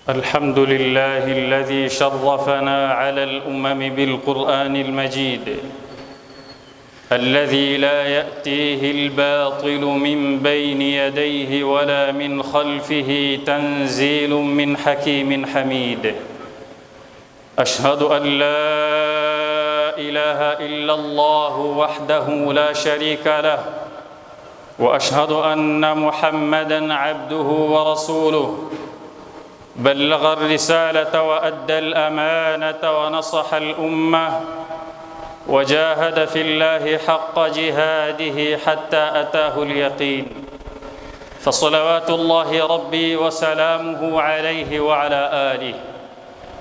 الحمد لله الذي شرفنا على الأمم بالقرآن المجيد الذي لا يأتيه الباطل من بين يديه ولا من خلفه تنزيل من حكيم حميد. أشهد أن لا إله إلا الله وحده لا شريك له، وأشهد أن محمدًا عبده ورسوله، بلغ الرسالة وأدى الأمانة ونصح الأمة، وجاهد في الله حق جهاده حتى أتاه اليقين. فصلوات الله ربي وسلامه عليه وعلى آله.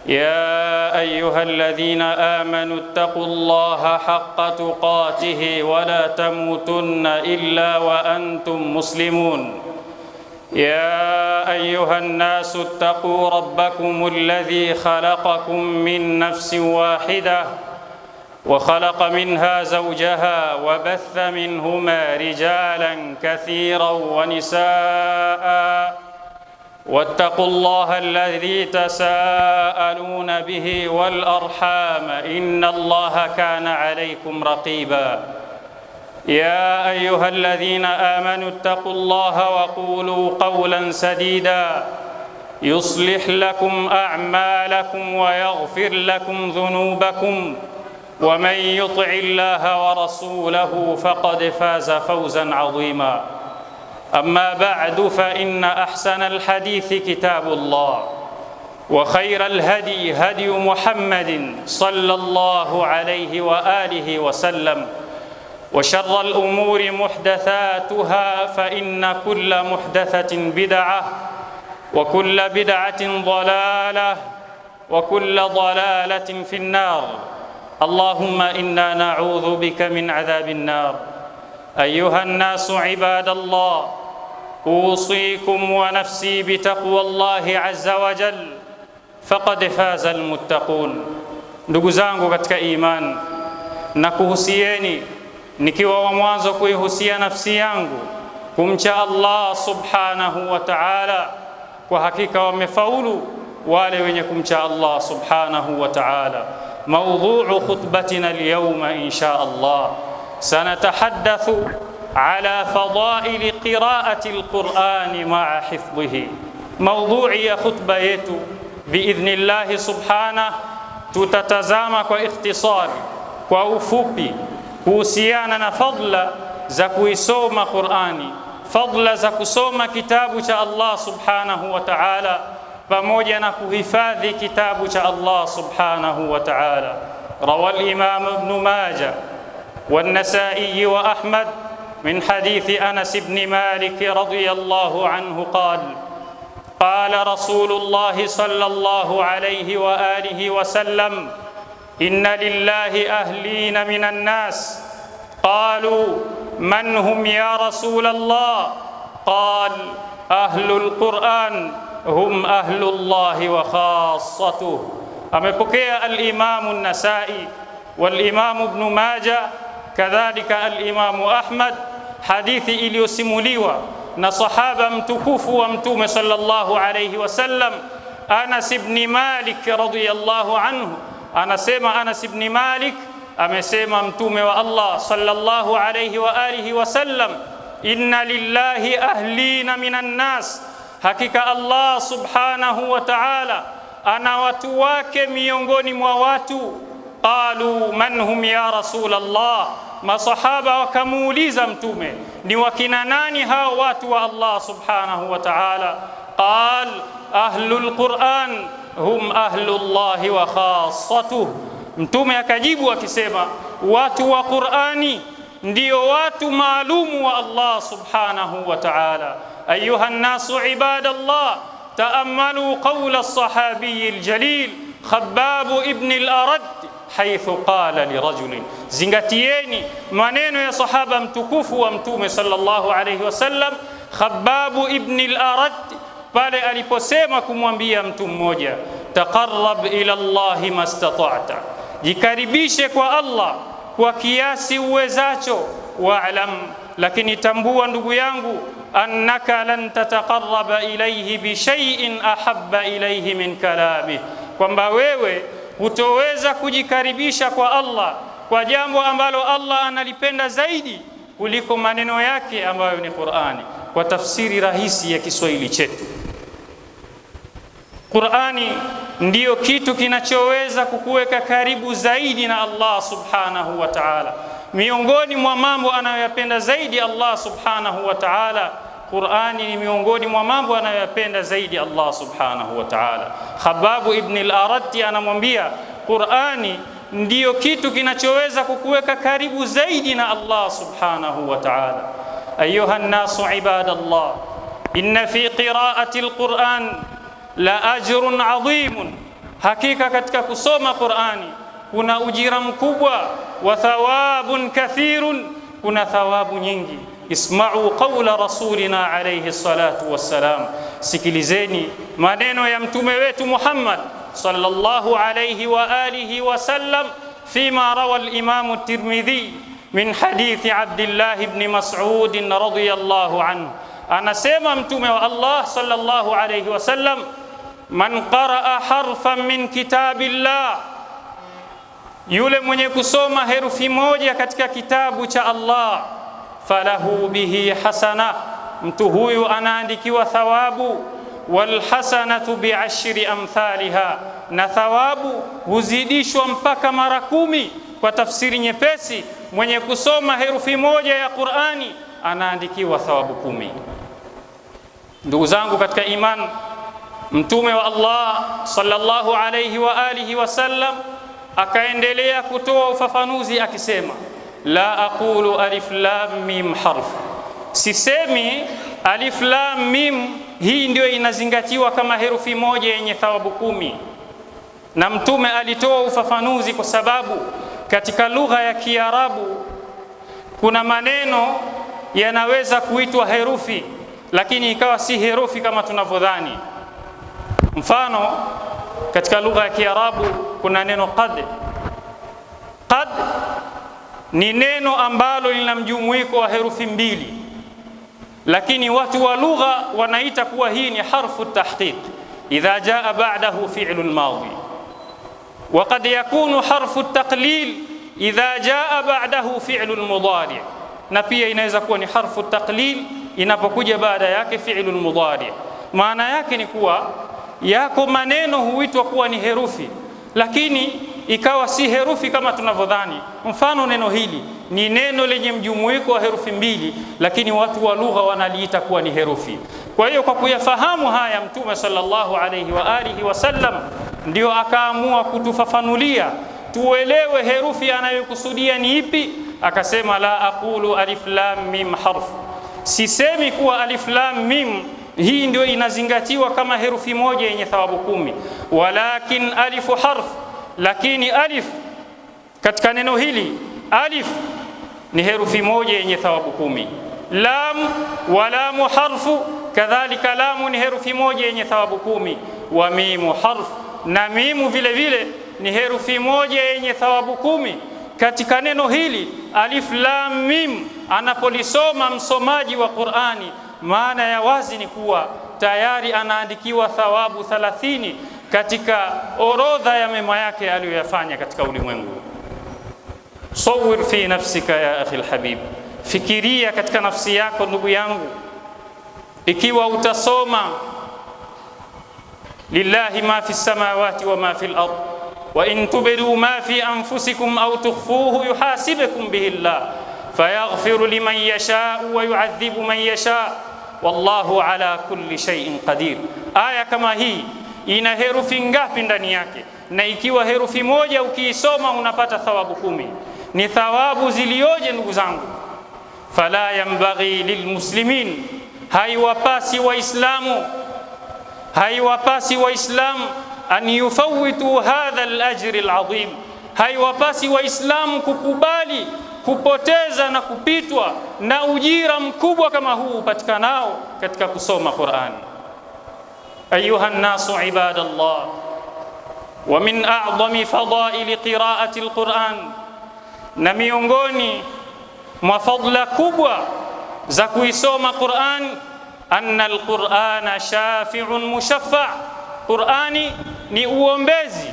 يا أيها الذين آمنوا اتقوا الله حق تقاته ولا تموتن إلا وأنتم مسلمون. يا أيها الناس اتقوا ربكم الذي خلقكم من نفس واحدة وخلق منها زوجها وبث منهما رجالا كثيرا ونساء، واتقوا الله الذي تساءلون به والأرحام إن الله كان عليكم رقيبا. يا أيها الذين آمنوا اتقوا الله وقولوا قولا سديدا يصلح لكم أعمالكم ويغفر لكم ذنوبكم، ومن يطع الله ورسوله فقد فاز فوزا عظيما. أما بعد، فإن أحسن الحديث كتاب الله، وخير الهدي هدي محمد صلى الله عليه وآله وسلم، وشر الأمور محدثاتها، فإن كل محدثة بدعة، وكل بدعة ضلالة، وكل ضلالة في النار. اللهم إنا نعوذ بك من عذاب النار. أيها الناس عباد الله، أوصيكم ونفسي بتقوى الله عز وجل، فقد فاز المتقون. Ndugu zangu katika iman, nakuhusieni nikiwa wa mwanzo kuihusia nafsi yangu kumcha Allah subhanahu wa ta'ala. Kwa hakika wamefaulu wale wenye kumcha Allah subhanahu wa ta'ala. Mawdhu'u khutbatina al-yawma insha Allah sanatahaddathu ala fadaili qira'ati al-Qur'ani ma'a hifdhihi. Mawdhu'i ya khutba yetu biidhnillah subhanahu, tutatazama kwa ikhtisari, kwa ufupi, kuhusiana na fadla za kuisoma Qur'ani, fadla za kusoma kitabu cha Allah subhanahu wa ta'ala, pamoja na kuhifadhi kitabu cha Allah subhanahu wa ta'ala. Rawa al-Imam Ibn Majah والنسائي وأحمد من حديث أنس بن مالك رضي الله عنه قال: قال رسول الله صلى الله عليه وآله وسلم: إن لله أهلين من الناس. قالوا: من هم يا رسول الله؟ قال: أهل القرآن هم أهل الله وخاصته. أمبكي الإمام النسائي والإمام ابن ماجه كذلك الإمام أحمد حديث iliyosimuliwa na sahaba mtukufu wa mtume sallallahu alayhi wasallam Anas ibn Malik radhiyallahu anhu. Anasema Anas ibn Malik amesema mtume wa Allah sallallahu alayhi wa alihi wasallam: inna lillahi ahlina minan nas, hakika Allah subhanahu wa ta'ala ana watu wake miongoni mwa watu. Qalu: man hum ya rasul Allah? Masahaba wakamuuliza mtume, ni wakina nani hao watu wa Allah subhanahu wa ta'ala? Qal: ahlul Qur'an hum ahlullahi wa khassatuh. Mtume akajibu akisema, watu wa Qur'ani ndio watu maalumu wa Allah subhanahu wa ta'ala. Ayuha an-nasu ibadallah, ta'ammalu qawla as-sahabi al-jalil Khabbab ibn al-Arad haithu qala lirajulin, zingatieni maneno ya sahaba mtukufu wa mtume sallallahu alayhi wasallam Khabbab ibn al-Arad pale aliposema kumwambia mtu mmoja, taqarrab ila Allah mastata'ta, jikaribishe kwa Allah kwa kiasi uwezacho. Wa'lam, lakini tambua ndugu yangu, annaka lan tataqarraba ilayhi bi shay'in ahabba ilayhi min kalamihi, kwamba wewe hutoweza kujikaribisha kwa Allah kwa jambo ambalo Allah analipenda zaidi kuliko maneno yake ambayo ni Qur'ani. Kwa tafsiri rahisi ya Kiswahili chetu, Qur'ani ndiyo kitu kinachoweza kukuweka karibu zaidi na Allah subhanahu wa ta'ala. Miongoni mwa mambo anayoyapenda zaidi Allah subhanahu wa ta'ala, Qur'ani ni miongoni mwa mambo anayoyapenda zaidi Allah subhanahu wa ta'ala. Khababu ibn al-Aratti anamwambia Qur'ani ndiyo kitu kinachoweza kukuweka karibu zaidi na Allah subhanahu wa ta'ala. Ayuha an-nasu ibadallah, inna fi qira'ati al-Qur'an la ajrun adhimun, hakika katika kusoma Qur'ani kuna ujira mkubwa, wa thawabun kathirun, kuna thawabu nyingi. Isma'u qawla rasulina alayhi salatu wassalam, sikilizeni maneno ya mtume wetu Muhammad sallallahu alayhi wa alihi wa sallam, fima rawa al-imam at-Tirmidhi min hadithi Abdullah ibn Mas'ud radhiyallahu anhu. Anasema mtume wa Allah sallallahu alayhi wa sallam, man qaraa harfan min kitabillah, yule mwenye kusoma herufi moja katika kitabu cha Allah, falahu bihi hasana, mtu huyu anaandikiwa thawabu, wal hasanatu bi'ashri amthaliha, na thawabu huzidishwa mpaka mara 10. Kwa tafsiri nyepesi, mwenye kusoma herufi moja ya Qur'ani anaandikiwa thawabu 10. Ndugu zangu katika imani, mtume wa Allah sallallahu alayhi wa alihi wasallam akaendelea kutoa ufafanuzi akisema, la aqulu alif lam mim harf, sisemi alif lam mim hii ndio inazingatiwa kama herufi moja yenye thawabu 10. Na mtume alitoa ufafanuzi kwa sababu katika lugha ya Kiarabu kuna maneno yanaweza kuitwa herufi lakini ikawa si herufi kama tunavyodhani. Mfano, katika lugha ya Kiarabu kuna neno qad. Qad ni neno ambalo lina mjumuiko wa herufi 2, lakini watu wa lugha wanaita kuwa hii ni harfu tahqiq idha jaa ba'dahu fi'lun madhi, wa qad yakunu harfu taqlil idha jaa ba'dahu fi'lun mudari, na pia inaweza kuwa ni harfu taqlil inapokuja baada yake fi'lun mudari. Maana yake ni kuwa yako maneno huitwa kuwa ni herufi lakini ikawa si herufi kama tunavyodhani. Mfano, neno hili ni neno lenye mjumuiko wa herufi 2 lakini watu wa lugha wanaliita kuwa ni herufi. Kwa hiyo kwa kuyafahamu haya, mtume sallallahu alayhi wa alihi wasallam ndio akaamua kutufafanulia tuelewe herufi anayokusudia ni ipi. Akasema, la aqulu alif lam mim harf, sisemi kuwa alif lam mim hii ndio inazingatiwa kama herufi moja yenye thawabu 10, walakin alifu harf, lakini alif katika neno hili, alif ni herufi moja yenye thawabu 10. Lam wa lamu harfu, kadhalika lamu ni herufi moja yenye thawabu 10. Wa mimu harf, na mimu vile vile ni herufi moja yenye thawabu 10. Katika neno hili alif lam mim, anapolisoma msomaji wa Qur'ani, maana ya wazi ni kuwa tayari anaandikiwa thawabu 30 katika orodha ya mema yake aliyoyafanya katika ulimwengu. Sawir fi nafsika ya akhi alhabib, fikiria katika nafsi yako ndugu yangu, ikiwa utasoma lillahi ma fi samawati wa ma fi al-ard wa in tubdu ma fi anfusikum aw tukhfuhu yuhasibukum bihi Allah fayaghfiru liman yasha wa yu'adhibu man yasha wallahu ala kulli shay'in qadir. Aya kama hii ina herufi ngapi ndani yake? Na ikiwa herufi moja ukiisoma unapata thawabu 10. Ni thawabu zilioje ndugu zangu! Fala yanbaghi lilmuslimin, haiwapasi waislamu an yufawitu hadha al-ajri al-azim, haiwapasi waislamu kukubali kupoteza na kupitwa na ujira mkubwa kama huu upatikanao katika kusoma Qur'an. Ayuha an-nasu ibadallah, wa min a'zami fadaili qira'ati al-Qur'an, na miongoni mwa fadla kubwa za kuisoma Qur'an, anna al-Qur'ana shafi'un mushaffa', Qur'ani ni uombezi.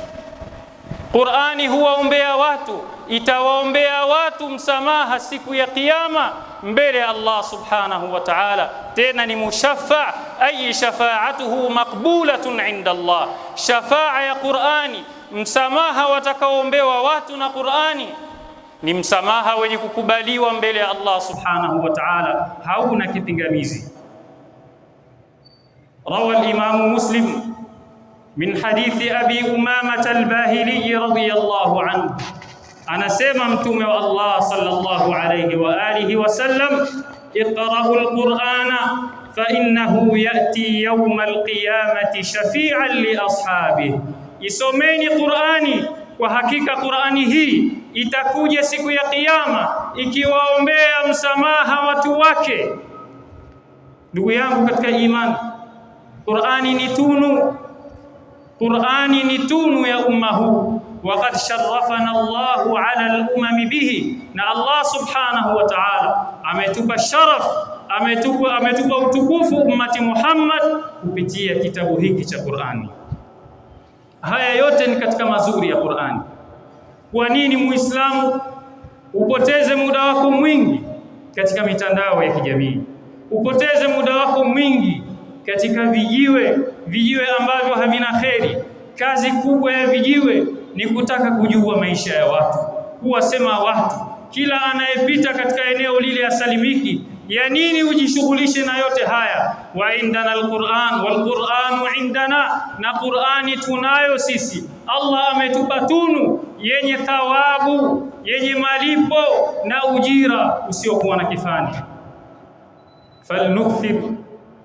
Qur'ani huwaombea watu, itawaombea watu msamaha siku ya kiyama mbele ya Allah subhanahu wa ta'ala. Tena ni mushaffa', ay shafa'atuhu maqbulatun 'inda Allah. Shafa'a ya Qur'ani, msamaha watakaoombewa watu na Qur'ani ni msamaha wenye kukubaliwa mbele ya Allah subhanahu wa ta'ala, hauna kipingamizi. Rawa al-Imam Muslim min hadithi Abi Umamah al-Bahili radhiyallahu anhu, anasema mtume wa Allah sallallahu alayhi wa alihi wasallam, iqra'u al-Qur'ana fa innahu ya'ti yawm al-qiyamati shafi'an li ashabihi, isomeni Qur'ani, kwa hakika Qur'ani hii itakuja siku ya kiyama ikiwaombea msamaha watu wake. Ndugu yangu katika imani, Qur'ani ni tunu, Qur'ani ni tunu ya umma huu. Waqad sharafana Allahu ala al-umami bihi, na Allah subhanahu wa ta'ala ametupa sharaf, ametupa utukufu ummati Muhammad kupitia kitabu hiki cha Qur'ani. Haya yote ni katika mazuri ya Qur'ani. Kwa nini Muislamu upoteze muda wako mwingi katika mitandao ya kijamii? Upoteze muda wako mwingi katika vijiwe ambavyo havina kheri. Kazi kubwa ya vijiwe ni kutaka kujua maisha ya watu, kuwasema watu, kila anayepita katika eneo lile asalimiki. Ya nini ujishughulishe na yote haya? Wa indana alquran wal quranu indana, na Qur'ani tunayo sisi. Allah ametupa tunu yenye thawabu, yenye malipo na ujira usiokuwa na kifani. Falnukthir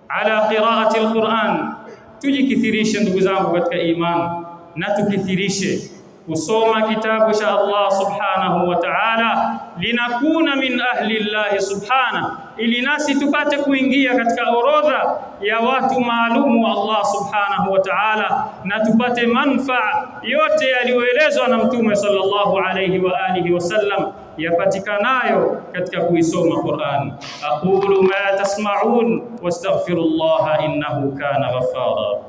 ala qira'ati alquran, tujikithirishe ndugu zangu katika imani, na tukithirishe kusoma kitabu cha Allah subhanahu wa ta'ala, linakuna min ahli Allah subhanahu, ili nasi tupate kuingia katika orodha ya watu maalumu wa Allah subhanahu wa ta'ala, na tupate manfaa yote yaliyoelezwa na Mtume sallallahu alayhi wa alihi wasallam yapatikanayo katika kuisoma Qur'an. Aqulu ma tasma'un wastaghfirullaha innahu kana ghaffara.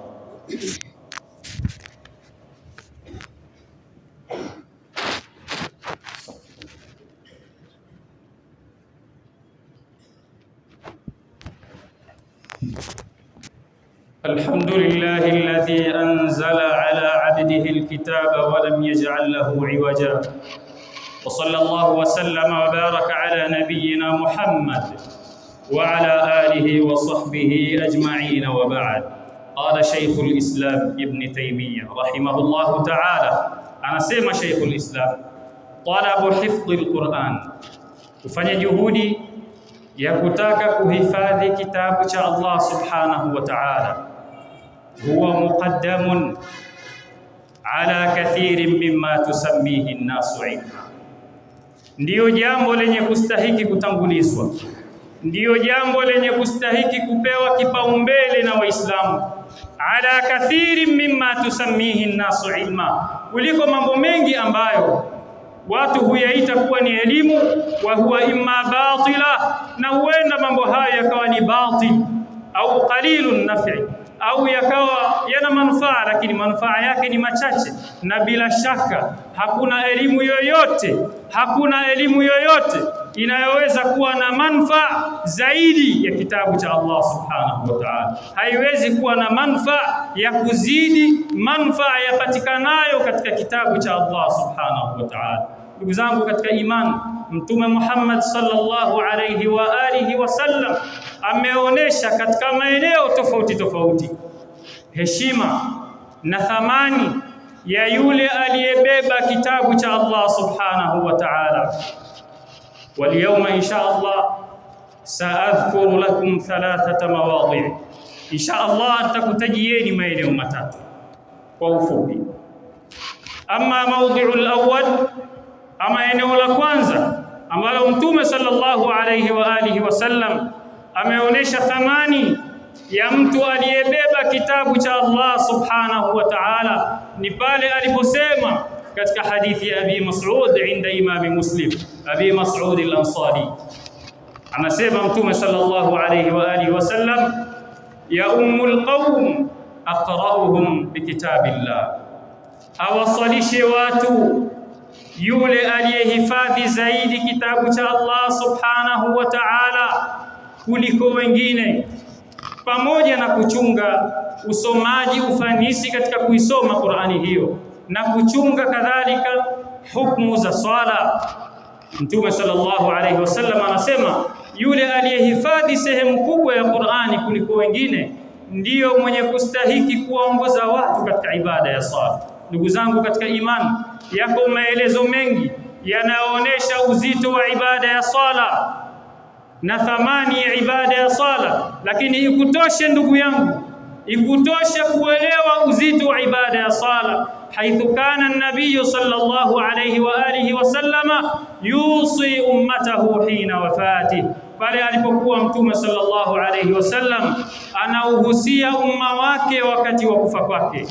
الحمد لله الذي أنزل على عبده الكتاب ولم يجعل له عوجا، وصلى الله وسلم وبارك على نبينا محمد وعلى آله وصحبه أجمعين، وبعد. قال شيخ الإسلام ابن تيمية رحمه الله تعالى، أنا سيما شيخ الإسلام، طلب حفظ القرآن، kufanya juhudi ya kutaka kuhifadhi kitabu cha Allah subhanahu wa ta'ala, huwa muqaddamun ala kathirin mimma tusammihi an-nasu ilma, ndiyo jambo lenye kustahiki kutangulizwa, ndiyo jambo lenye kustahiki kupewa kipaumbele na Waislamu, ala kathirin mimma tusammihi an-nasu ilma, kuliko mambo mengi ambayo watu huyaita kuwa ni elimu, wa huwa imma batila, na huenda mambo haya yakawa ni batil au qalilun naf'i, au yakawa yana manufaa lakini manufaa yake ni machache. Na bila shaka hakuna elimu yoyote inayoweza kuwa na manufaa zaidi ya kitabu cha Allah subhanahu wa ta'ala. Haiwezi kuwa na manufaa ya kuzidi manufaa yapatikanayo katika kitabu cha Allah subhanahu wa ta'ala. Ndugu zangu katika imani, Mtume Muhammad sallallahu alayhi wa alihi wasallam ameonesha katika maeneo tofauti heshima na thamani ya yule aliyebeba kitabu cha Allah subhanahu wa ta'ala. Wal yawma insha Allah saadhkuru lakum thalathata mawadhi', insha Allah nitakutajieni maeneo matatu kwa ufupi. Amma mawdhi'ul awwal, ama eneo la kwanza ambalo Mtume sallallahu alayhi wa alihi wasallam ameonesha thamani ya mtu aliyebeba kitabu cha Allah subhanahu wa ta'ala, ni pale aliposema katika hadithi ya Abi Mas'ud inda Imam Muslim, Abi Mas'ud al-Ansari Anasema Mtume sallallahu alayhi wa alihi wasallam, ya ummul qaum aqra'uhum bikitabillah, awasalishe watu yule aliyehifadhi zaidi kitabu cha Allah subhanahu wa ta'ala kuliko wengine, pamoja na kuchunga usomaji ufanisi katika kuisoma Qur'ani hiyo na kuchunga kadhalika hukumu za swala. Mtume sallallahu alayhi wasallam anasema yule aliyehifadhi sehemu kubwa ya Qur'ani kuliko wengine ndiyo mwenye kustahiki kuongoza watu katika ibada ya swala. Ndugu zangu katika imani, yako maelezo mengi yanaonyesha uzito wa ibada ya swala na thamani ya ibada ya swala, lakini ikutoshe ndugu yangu, ikutoshe kuelewa uzito wa ibada ya swala, haithu kana an-nabiy sallallahu alayhi wa alihi wasallama yusi ummatahu hina wafati, pale alipokuwa Mtume sallallahu alayhi wasallam anauhusia umma wake wakati wa kufa kwake.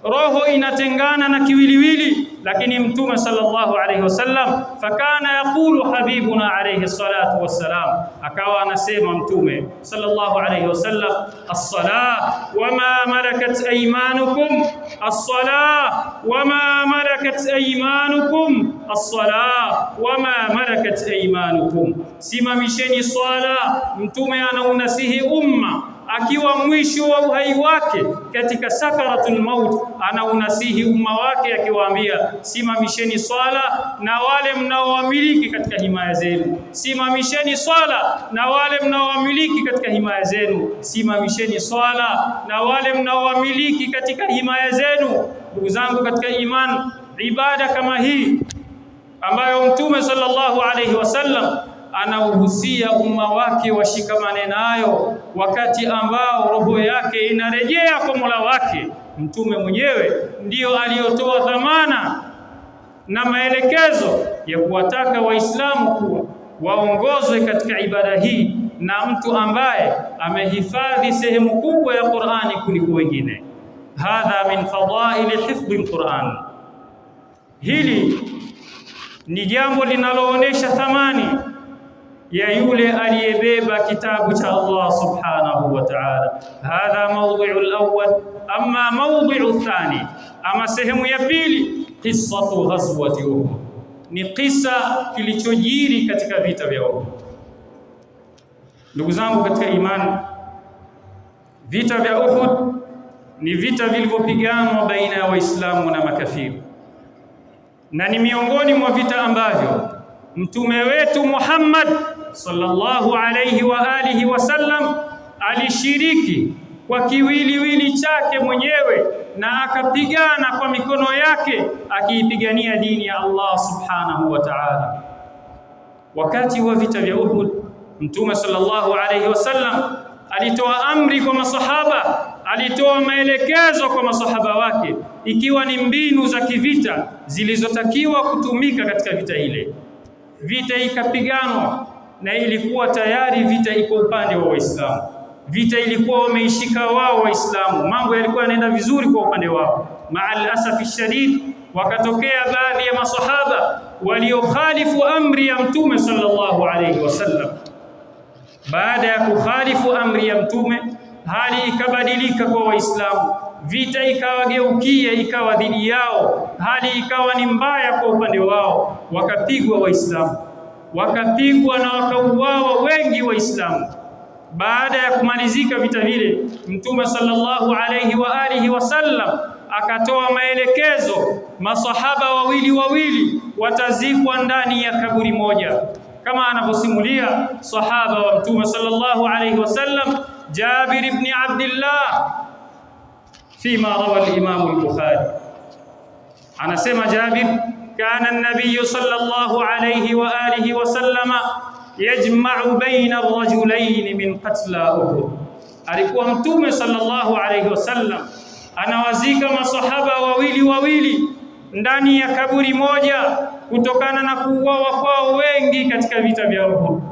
Roho inatengana na kiwiliwili, lakini Mtume sallallahu alayhi wasallam fakana yaqulu habibuna alayhi salatu wassalam, akawa anasema Mtume sallallahu alayhi wasallam, as-salah wama malakat aymanukum, as-salah wama malakat aymanukum, as-salah wama malakat aymanukum, simamisheni swala. Mtume anaunasihi umma akiwa mwisho wa uhai wake katika sakaratul maut, anaunasihi umma wake akiwaambia, simamisheni swala na wale mnaoamiliki katika himaya zenu, simamisheni swala na wale mnaoamiliki katika himaya zenu, simamisheni swala na wale mnaoamiliki katika himaya zenu. Ndugu zangu katika imani, ibada kama hii ambayo Mtume sallallahu alayhi wasallam anauhusia umma wake washikamane nayo wakati ambao roho yake inarejea kwa Mola wake. Mtume mwenyewe ndiyo aliyotoa dhamana na maelekezo ya kuwataka Waislamu kuwa waongozwe katika ibada hii na mtu ambaye amehifadhi sehemu kubwa ya Qur'ani kuliko wengine. Hadha min fadaili hifdhi al-Qur'an. Hili ni jambo linaloonesha thamani ya yule aliyebeba kitabu cha Allah subhanahu wa ta'ala. Hadha mawdhi'u al-awwal. Amma mawdhi'u ath-thani, ama sehemu ya pili, qissatu ghazwati Uhud, ni kisa kilichojiri katika vita vya Uhud. Ndugu zangu katika imani, vita vya Uhud ni vita vilivyopiganwa baina ya Waislamu na makafiri, na ni miongoni mwa vita ambavyo mtume wetu Muhammad sallallahu alayhi wa alihi wasallam alishiriki kwa kiwiliwili chake mwenyewe na akapigana kwa mikono yake akiipigania dini ya Allah subhanahu wa ta'ala. Wakati wa vita vya Uhud, mtume sallallahu alayhi wasallam alitoa amri kwa masahaba, alitoa maelekezo kwa masahaba wake, ikiwa ni mbinu za kivita zilizotakiwa kutumika katika vita ile. Vita ikapiganwa na ilikuwa tayari vita iko upande wa Waislamu. Vita ilikuwa wameishika wao Waislamu, mambo yalikuwa yanaenda vizuri kwa upande wao. Ma'al asafi shadid, wakatokea baadhi ya masahaba waliokhalifu amri ya Mtume sallallahu alayhi wasallam. Baada ya kukhalifu amri ya Mtume, hali ikabadilika kwa Waislamu, vita ikawageukia, ikawa dhidi yao, hali ikawa ni mbaya kwa upande wao. Wakapigwa Waislamu, wakapigwa na wakauawa wengi Waislamu. Baada ya kumalizika vita vile, Mtume sallallahu alayhi wa alihi wasallam akatoa maelekezo, masahaba wawili watazikwa ndani ya kaburi moja, kama anavyosimulia sahaba wa Mtume sallallahu alayhi wasallam Jabir ibn Abdullah fima rawa al-Imam al-Bukhari. Anasema Jabir, kana an-nabiy sallallahu alayhi wa alihi wasallama yajma'u baina ar-rajulayn min qatla Uhud. Alikuwa Mtume sallallahu alayhi wasallam anawazika masahaba wawili ndani ya kaburi moja kutokana na kuuawa kwao wengi katika vita vya Uhud.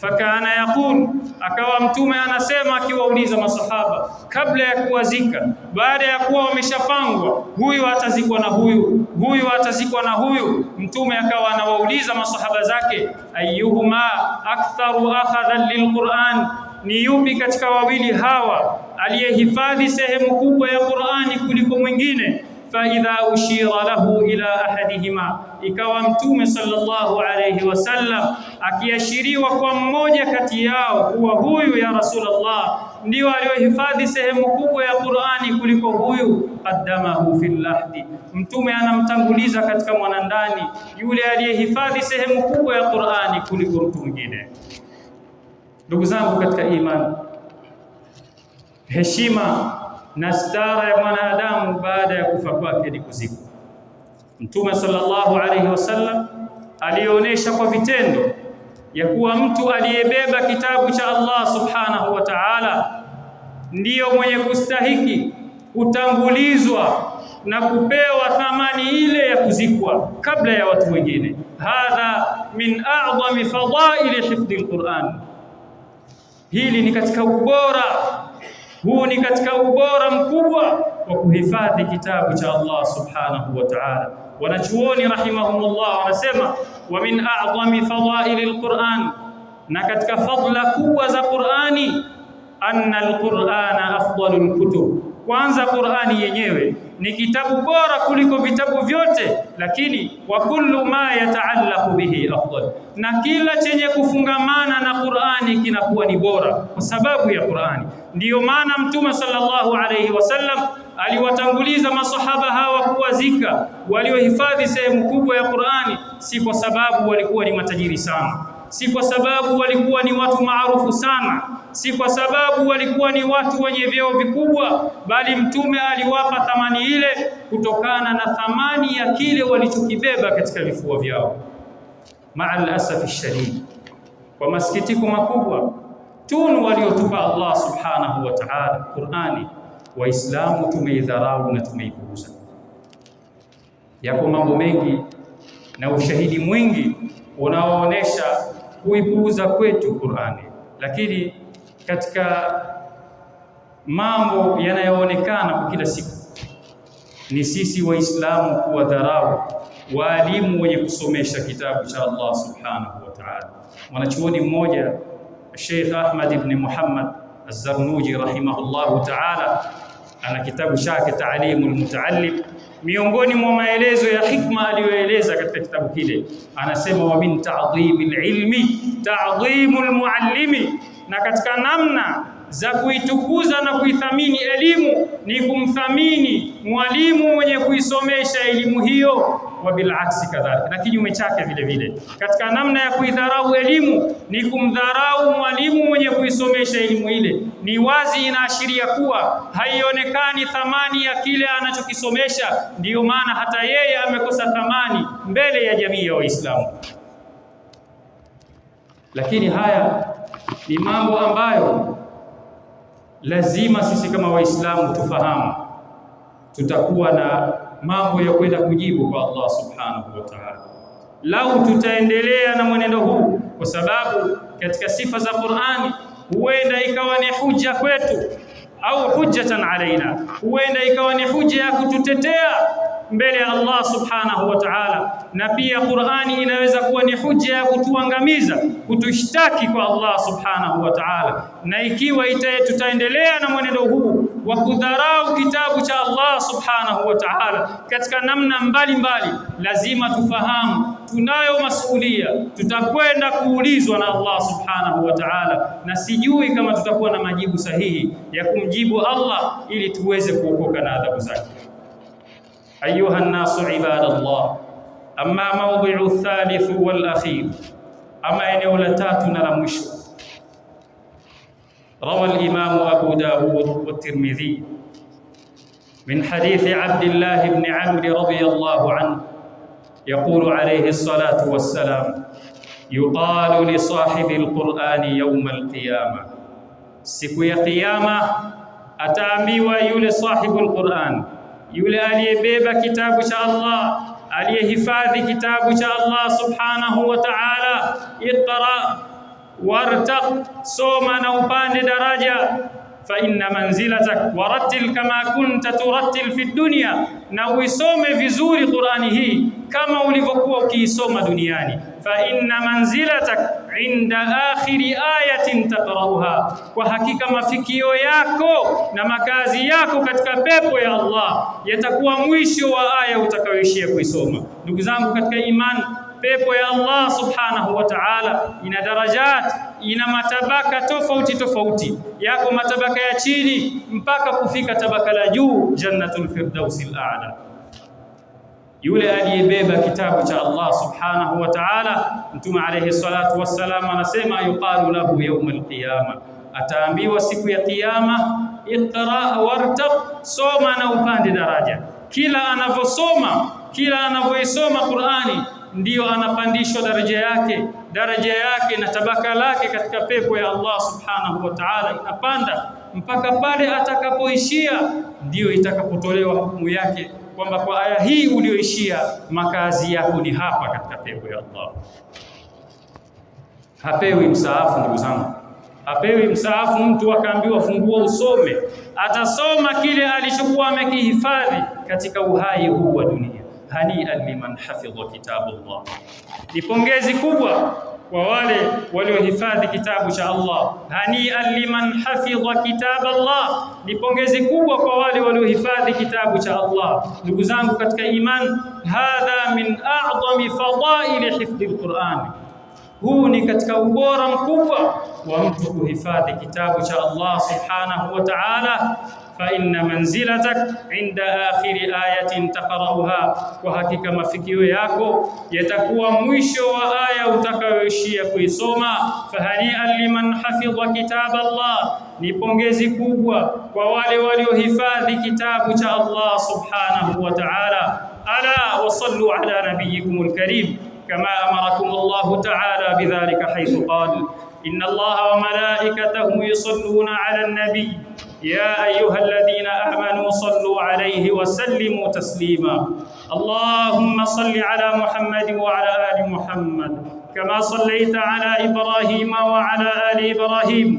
fakana yaqul, akawa mtume anasema akiwauliza masahaba kabla ya kuwazika, baada ya kuwa wameshapangwa, huyu atazikwa na huyu, huyu atazikwa na huyu, mtume akawa anawauliza masahaba zake, ayyuhuma aktharu akhadhan lilquran, ni yupi katika wawili hawa aliyehifadhi sehemu kubwa ya Qur'ani kuliko mwingine? Fa idha ushira lahu ila ahadihima, ikawa mtume sallallahu alayhi wasallam akiashiriwa kwa mmoja kati yao kuwa huyu ya Rasulullah ndio aliyohifadhi sehemu kubwa ya Qur'ani kuliko huyu, qaddamahu fil lahdi, mtume anamtanguliza katika mwanandani yule aliyehifadhi sehemu kubwa ya Qur'ani kuliko mtu mwingine. Ndugu zangu katika imani, heshima na stara ya mwanadamu baada ya kufa kwake ni kuzikwa. Mtume sallallahu alayhi wasallam alionyesha kwa vitendo ya kuwa mtu aliyebeba kitabu cha Allah subhanahu wa ta'ala ndiyo mwenye kustahiki kutangulizwa na kupewa thamani ile ya kuzikwa kabla ya watu wengine. Hadha min a'zami fadaili hifdhi alquran, hili ni katika ubora, huu ni katika ubora mkubwa wa kuhifadhi kitabu cha Allah subhanahu wa ta'ala. Wanachuoni rahimahumullah wanasema wa min a'zami fadaili alquran, na katika fadla kubwa za Qur'ani, anna alqur'ana afdalul kutub, kwanza Qur'ani yenyewe ni kitabu bora kuliko vitabu vyote, lakini wa kullu ma yataallaqu bihi afdal, na kila chenye kufungamana na Qur'ani kinakuwa ni bora kwa sababu ya Qur'ani. Ndiyo maana mtume sallallahu alayhi wasallam aliwatanguliza masahaba hawa kuwazika waliohifadhi sehemu kubwa ya Qur'ani, si kwa sababu walikuwa ni matajiri sana, si kwa sababu walikuwa ni watu maarufu sana, si kwa sababu walikuwa ni watu wenye vyeo vikubwa, bali mtume aliwapa thamani ile kutokana na thamani ya kile walichokibeba katika vifua vyao. Ma'al asafi shadid, kwa masikitiko makubwa, tunu waliotupa Allah subhanahu wa ta'ala, Qur'ani, Waislamu tumeidharau na tumeipuuza. Yako mambo mengi na ushahidi mwingi unaoonesha kuipuuza kwetu Qur'ani, lakini katika mambo yanayoonekana kwa kila siku ni sisi Waislamu kuwadharau walimu wenye kusomesha kitabu cha Allah subhanahu wa ta'ala. Mwanachuoni mmoja Sheikh Ahmad ibn Muhammad Az-Zarnuji rahimahullahu ta'ala ana kitabu chake Ta'limul Muta'allim. Miongoni mwa maelezo ya hikma aliyoeleza katika kitabu kile, anasema wa min ta'dhimil ilmi ta'dhimul muallimi, na katika namna za kuitukuza na kuithamini elimu ni kumthamini mwalimu mwenye kuisomesha elimu hiyo, wa bil aksi kadhalika, na kinyume chake vile vile. Katika namna ya kuidharau elimu ni kumdharau mwalimu mwenye kuisomesha elimu ile. Ni wazi inaashiria kuwa haionekani thamani ya kile anachokisomesha, ndiyo maana hata yeye amekosa thamani mbele ya jamii ya Waislamu. Lakini haya ni mambo ambayo lazima sisi kama Waislamu tufahamu. Tutakuwa na mambo ya kwenda kujibu kwa Allah subhanahu wa ta'ala lau tutaendelea na mwenendo huu, kwa sababu katika sifa za Qur'ani huenda ikawa ni hujja kwetu au hujjatan alaina, huenda ikawa ni hujja ya kututetea mbele ya Allah subhanahu wa ta'ala, na pia Qur'ani inaweza kuwa ni hujja ya kutuangamiza, kutushtaki kwa Allah subhanahu wa ta'ala. Na ikiwa tutaendelea na mwenendo huu wa kudharau kitabu cha Allah subhanahu wa ta'ala katika namna mbalimbali, lazima tufahamu tunayo masuhulia, tutakwenda kuulizwa na Allah subhanahu wa ta'ala, na sijui kama tutakuwa na majibu sahihi ya kumjibu Allah ili tuweze kuokoka na adhabu zake. أيها الناس عباد الله، أما موضع الثالث والأخير، أما eneo la tatu na la mwisho. روى الإمام أبو داود والترمذي من حديث عبد الله بن عمرو رضي الله عنه يقول عليه الصلاة والسلام: يقال لصاحب القرآن يوم القيامة، siku ya kiyama ataambiwa yule sahibul Qur'an, yule aliyebeba kitabu cha Allah, aliyehifadhi kitabu cha Allah subhanahu wa ta'ala, iqra wartaq, soma na upande daraja. Fa inna manzilatak warattil kama kunta turattil fi dunya, na uisome vizuri Qur'ani hii kama ulivyokuwa ukiisoma duniani. Fa inna manzilatak inda akhiri ayatin taqra'uha, kwa hakika mafikio yako na makazi yako katika pepo ya Allah yatakuwa mwisho wa aya utakayoishia kuisoma. Ndugu zangu katika imani, pepo ya Allah subhanahu wa ta'ala ina darajat, ina matabaka tofauti tofauti. Yako matabaka ya chini mpaka kufika tabaka la juu, jannatul firdausil a'la. Yule aliyebeba kitabu cha Allah subhanahu wa ta'ala, Mtume alayhi salatu wassalam anasema yuqalu lahu yawmal qiyama, ataambiwa siku ya kiyama, iqra wartaq, soma na upande daraja. Kila anavyosoma, kila anavyoisoma Qur'ani ndiyo anapandishwa daraja yake na tabaka lake katika pepo ya Allah subhanahu wa ta'ala inapanda mpaka pale atakapoishia, ndiyo itakapotolewa hukumu yake kwamba kwa aya hii ulioishia makazi yako ni hapa katika pepo ya Allah. Hapewi msaafu ndugu zangu, hapewi msaafu mtu akaambiwa fungua usome. Atasoma kile alichokuwa amekihifadhi katika uhai huu wa dunia. Hani'an liman hafidha kitabullah. Ni pongezi kubwa kwa wale waliohifadhi kitabu cha Allah. Hani'an liman hafidha kitaballah. Ni pongezi kubwa kwa wale waliohifadhi kitabu cha Allah. Ndugu zangu katika iman, hadha min a'zami fadaili hifdhi alquran. Huu ni katika ubora mkubwa wa mtu kuhifadhi kitabu cha Allah subhanahu wa ta'ala. Fa inna manzilatak inda akhiri ayatin taqra'uha, kwa hakika mafikio yako yatakuwa mwisho wa aya utakayoishia kuisoma. Fahani'an liman hafidha kitaballah. Ni pongezi kubwa kwa wale waliohifadhi kitabu cha Allah subhanahu wa ta'ala. Ala wa sallu ala nabiyyikumul karim كما أمركم الله تعالى بذلك حيث قال إن الله وملائكته يصلون على النبي يا أيها الذين آمنوا صلوا عليه وسلموا تسليما. اللهم صل على محمد وعلى آل محمد كما صليت على إبراهيم وعلى آل إبراهيم،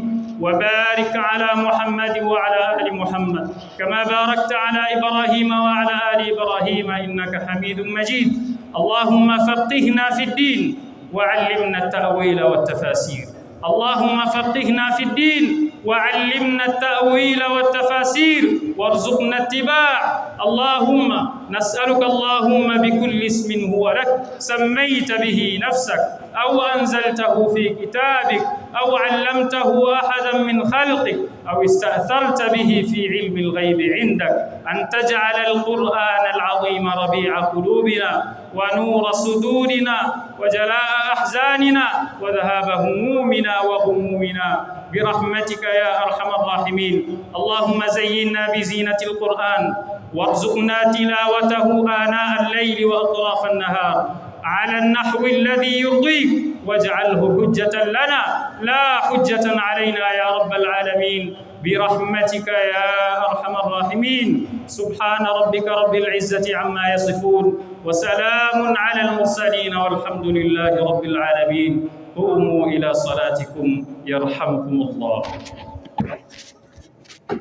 وبارك على محمد وعلى آل محمد كما باركت على إبراهيم وعلى آل إبراهيم إنك حميد مجيد. اللهم فقهنا في الدين وعلمنا التأويل والتفاسير. اللهم فقهنا في الدين وعلمنا التأويل والتفاسير وارزقنا اتباع. اللهم نسألك اللهم بكل اسم هو لك سميت به نفسك أو أنزلته في كتابك أو علمته أحدا من خلقك أو استأثرت به في علم الغيب عندك أن تجعل القرآن العظيم ربيع قلوبنا ونور صدورنا وجلاء أحزاننا وذهاب همومنا وغمومنا برحمتك يا أرحم الراحمين. اللهم زينا بزينة القرآن وارزقنا تلاوته آناء الليل وأطراف النهار على النحو الذي يرضيك، واجعله حجة لنا لا حجة علينا يا رب العالمين برحمتك يا أرحم الراحمين. سبحان ربك رب العزة عما يصفون وسلام على المرسلين والحمد لله رب العالمين. قوموا إلى صلاتكم يرحمكم الله.